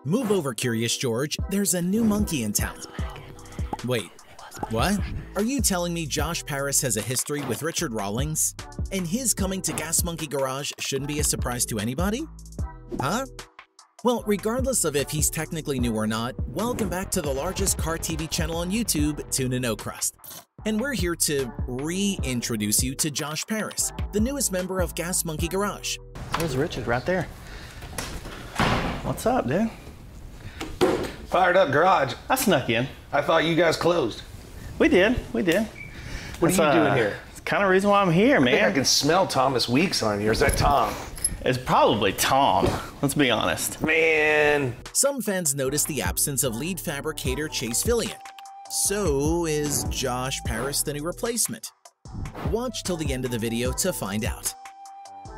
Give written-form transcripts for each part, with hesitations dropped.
Move over, Curious George. There's a new monkey in town. Wait, what? Are you telling me Josh Paris has a history with Richard Rawlings? And his coming to Gas Monkey Garage shouldn't be a surprise to anybody? Huh? Well, regardless of if he's technically new or not, welcome back to the largest car TV channel on YouTube, TUNANOCRUST. And we're here to reintroduce you to Josh Paris, the newest member of Gas Monkey Garage. There's Richard right there. What's up, dude? Fired up garage. I snuck in. I thought you guys closed. We did. What are you doing here? It's kind of the reason why I'm here, man. I think I can smell Thomas Weeks on you. Or is that Tom? It's probably Tom. Let's be honest. Man. Some fans noticed the absence of lead fabricator Chase Fillion. So is Josh Paris the new replacement? Watch till the end of the video to find out.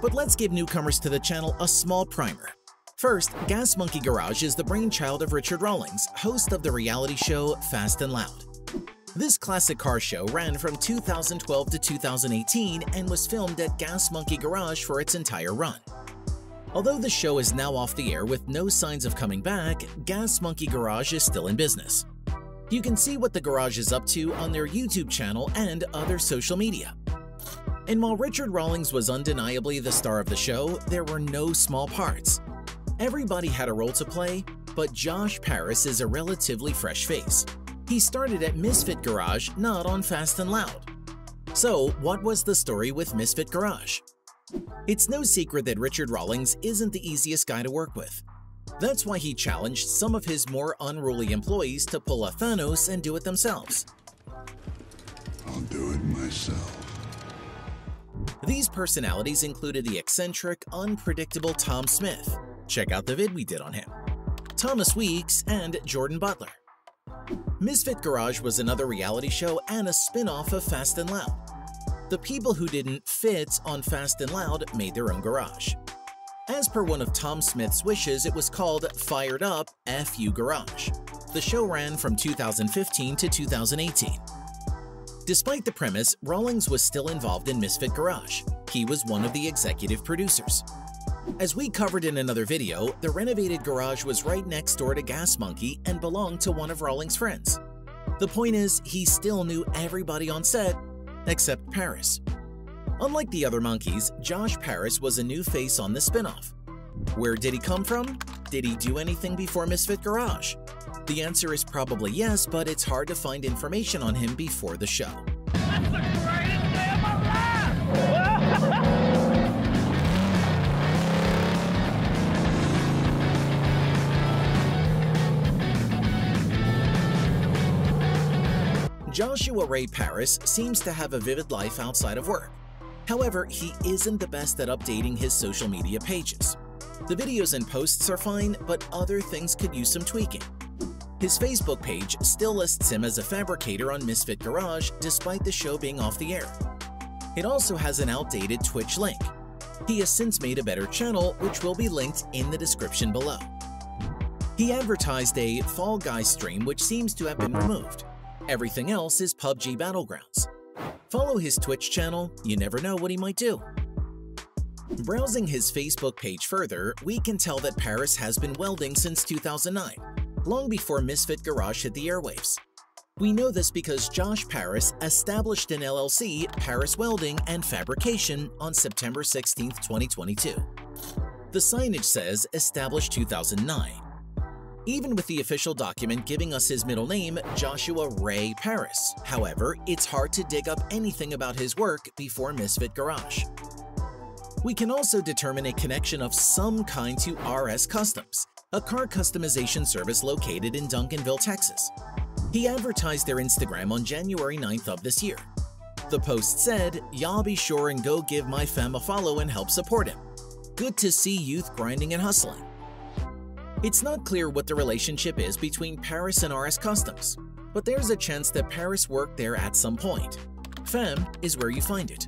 But let's give newcomers to the channel a small primer. First, Gas Monkey Garage is the brainchild of Richard Rawlings, host of the reality show Fast and Loud. This classic car show ran from 2012 to 2018 and was filmed at Gas Monkey Garage for its entire run. Although the show is now off the air with no signs of coming back, Gas Monkey Garage is still in business. You can see what the garage is up to on their YouTube channel and other social media. And while Richard Rawlings was undeniably the star of the show, there were no small parts. Everybody had a role to play, but Josh Paris is a relatively fresh face. He started at Misfit Garage, not on Fast and Loud. So, what was the story with Misfit Garage? It's no secret that Richard Rawlings isn't the easiest guy to work with. That's why he challenged some of his more unruly employees to pull a Thanos and do it themselves. I'll do it myself. These personalities included the eccentric, unpredictable Tom Smith. Check out the vid we did on him. Thomas Weeks and Jordan Butler. Misfit Garage was another reality show and a spin-off of Fast and Loud. The people who didn't fit on Fast and Loud made their own garage. As per one of Tom Smith's wishes, it was called Fired Up FU Garage. The show ran from 2015 to 2018. Despite the premise, Rawlings was still involved in Misfit Garage. He was one of the executive producers. As we covered in another video, the renovated garage was right next door to Gas Monkey and belonged to one of Rawlings' friends. The point is, he still knew everybody on set, except Paris. Unlike the other monkeys, Josh Paris was a new face on the spinoff. Where did he come from? Did he do anything before Misfit Garage? The answer is probably yes, but it's hard to find information on him before the show. That's the greatest day of my life! Joshua Ray Paris seems to have a vivid life outside of work. However, he isn't the best at updating his social media pages. The videos and posts are fine, but other things could use some tweaking. His Facebook page still lists him as a fabricator on Misfit Garage despite the show being off the air. It also has an outdated Twitch link. He has since made a better channel, which will be linked in the description below. He advertised a Fall Guys stream which seems to have been removed. Everything else is PUBG Battlegrounds. Follow his Twitch channel, you never know what he might do. Browsing his Facebook page further, we can tell that Paris has been welding since 2009, long before Misfit Garage hit the airwaves. We know this because Josh Paris established an LLC, Paris Welding and Fabrication, on September 16, 2022. The signage says established 2009. Even with the official document giving us his middle name, Joshua Ray Paris. However, it's hard to dig up anything about his work before Misfit Garage. We can also determine a connection of some kind to RS Customs, a car customization service located in Duncanville, Texas. He advertised their Instagram on January 9th of this year. The post said, "Y'all be sure and go give my fam a follow and help support him. Good to see youth grinding and hustling." It's not clear what the relationship is between Paris and RS Customs, but there's a chance that Paris worked there at some point. Fam is where you find it.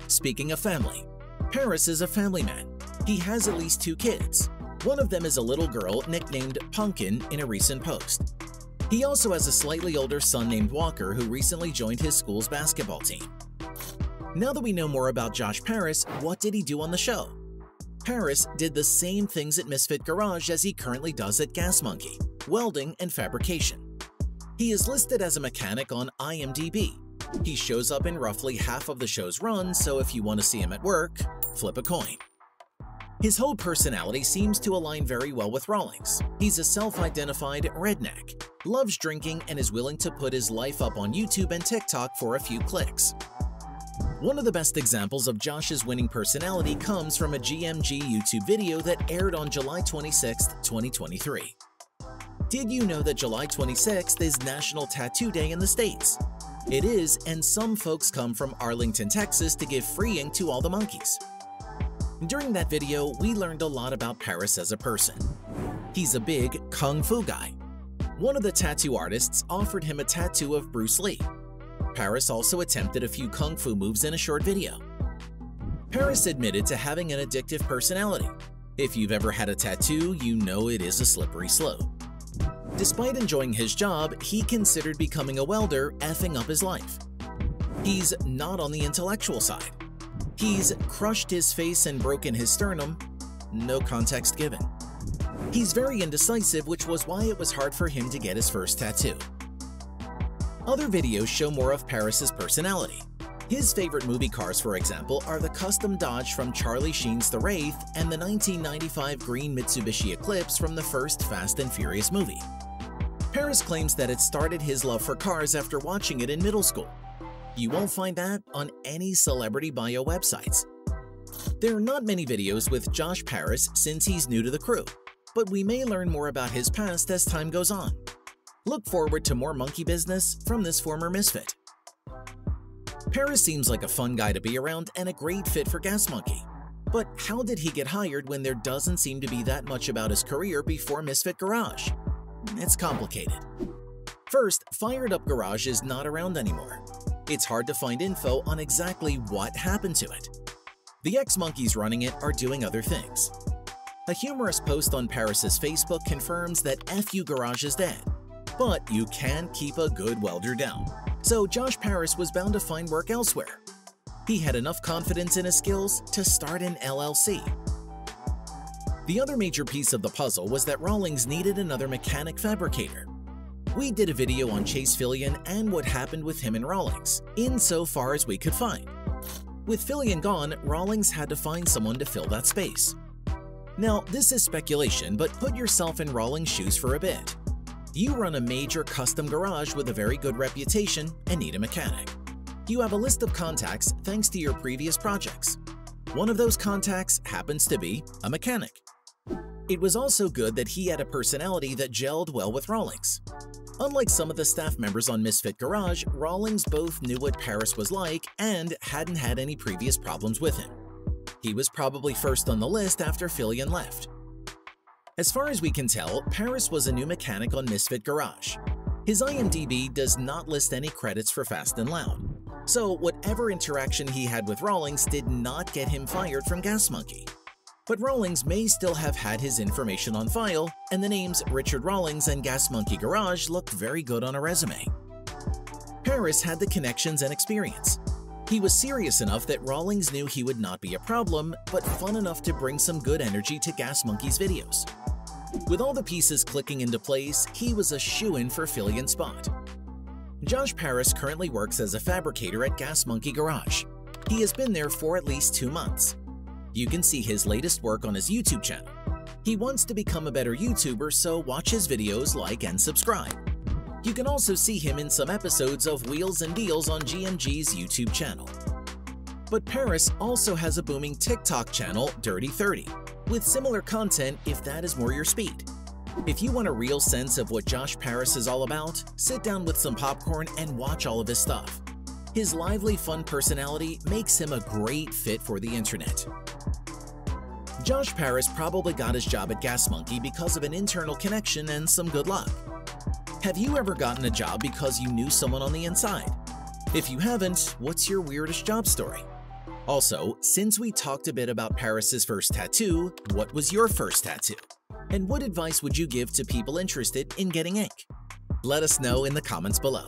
Speaking of family, Paris is a family man. He has at least 2 kids. One of them is a little girl nicknamed Pumpkin in a recent post. He also has a slightly older son named Walker who recently joined his school's basketball team. Now that we know more about Josh Paris, what did he do on the show? Paris did the same things at Misfit Garage as he currently does at Gas Monkey, welding and fabrication. He is listed as a mechanic on IMDb. He shows up in roughly half of the show's run, so if you want to see him at work, flip a coin. His whole personality seems to align very well with Rawlings. He's a self-identified redneck, loves drinking, and is willing to put his life up on YouTube and TikTok for a few clicks. One of the best examples of Josh's winning personality comes from a GMG YouTube video that aired on July 26, 2023. Did you know that July 26th is National Tattoo Day in the States? It is, and some folks come from Arlington, Texas to give freeing to all the monkeys. During that video, we learned a lot about Paris as a person. He's a big kung fu guy. One of the tattoo artists offered him a tattoo of Bruce Lee. Paris also attempted a few kung fu moves in a short video. Paris admitted to having an addictive personality. If you've ever had a tattoo, you know it is a slippery slope. Despite enjoying his job, he considered becoming a welder effing up his life. He's not on the intellectual side. He's crushed his face and broken his sternum, no context given. He's very indecisive, which was why it was hard for him to get his first tattoo. Other videos show more of Paris's personality. His favorite movie cars, for example, are the custom Dodge from Charlie Sheen's The Wraith and the 1995 green Mitsubishi Eclipse from the first Fast and Furious movie. Paris claims that it started his love for cars after watching it in middle school. You won't find that on any celebrity bio websites. There are not many videos with Josh Paris since he's new to the crew, but we may learn more about his past as time goes on. Look forward to more monkey business from this former misfit. Paris seems like a fun guy to be around and a great fit for Gas Monkey. But how did he get hired when there doesn't seem to be that much about his career before Misfit Garage? It's complicated. First, Fired Up Garage is not around anymore. It's hard to find info on exactly what happened to it. The ex-monkeys running it are doing other things. A humorous post on Paris's Facebook confirms that FU Garage is dead, but you can't keep a good welder down. So Josh Paris was bound to find work elsewhere. He had enough confidence in his skills to start an LLC. The other major piece of the puzzle was that Rawlings needed another mechanic fabricator. We did a video on Chase Fillion and what happened with him and Rawlings, insofar as we could find. With Fillion gone, Rawlings had to find someone to fill that space. Now, this is speculation, but put yourself in Rawlings' shoes for a bit. You run a major custom garage with a very good reputation and need a mechanic. You have a list of contacts thanks to your previous projects. One of those contacts happens to be a mechanic. It was also good that he had a personality that gelled well with Rawlings. Unlike some of the staff members on Misfit Garage, Rawlings both knew what Paris was like and hadn't had any previous problems with him. He was probably first on the list after Fillion left. As far as we can tell, Paris was a new mechanic on Misfit Garage. His IMDb does not list any credits for Fast and Loud, so whatever interaction he had with Rawlings did not get him fired from Gas Monkey. But Rawlings may still have had his information on file, and the names Richard Rawlings and Gas Monkey Garage looked very good on a resume. Paris had the connections and experience. He was serious enough that Rawlings knew he would not be a problem, but fun enough to bring some good energy to Gas Monkey's videos. With all the pieces clicking into place, he was a shoo-in for Fillion's spot. Josh Paris currently works as a fabricator at Gas Monkey Garage. He has been there for at least 2 months. You can see his latest work on his YouTube channel. He wants to become a better YouTuber, so watch his videos, like, and subscribe. You can also see him in some episodes of Wheels and Deals on GMG's YouTube channel. But Paris also has a booming TikTok channel, Dirty 30, with similar content if that is more your speed. If you want a real sense of what Josh Paris is all about, sit down with some popcorn and watch all of his stuff. His lively, fun personality makes him a great fit for the internet. Josh Paris probably got his job at Gas Monkey because of an internal connection and some good luck. Have you ever gotten a job because you knew someone on the inside? If you haven't, what's your weirdest job story? Also, since we talked a bit about Paris's first tattoo, what was your first tattoo? And what advice would you give to people interested in getting ink? Let us know in the comments below.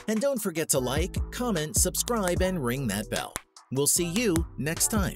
And don't forget to like, comment, subscribe, and ring that bell. We'll see you next time.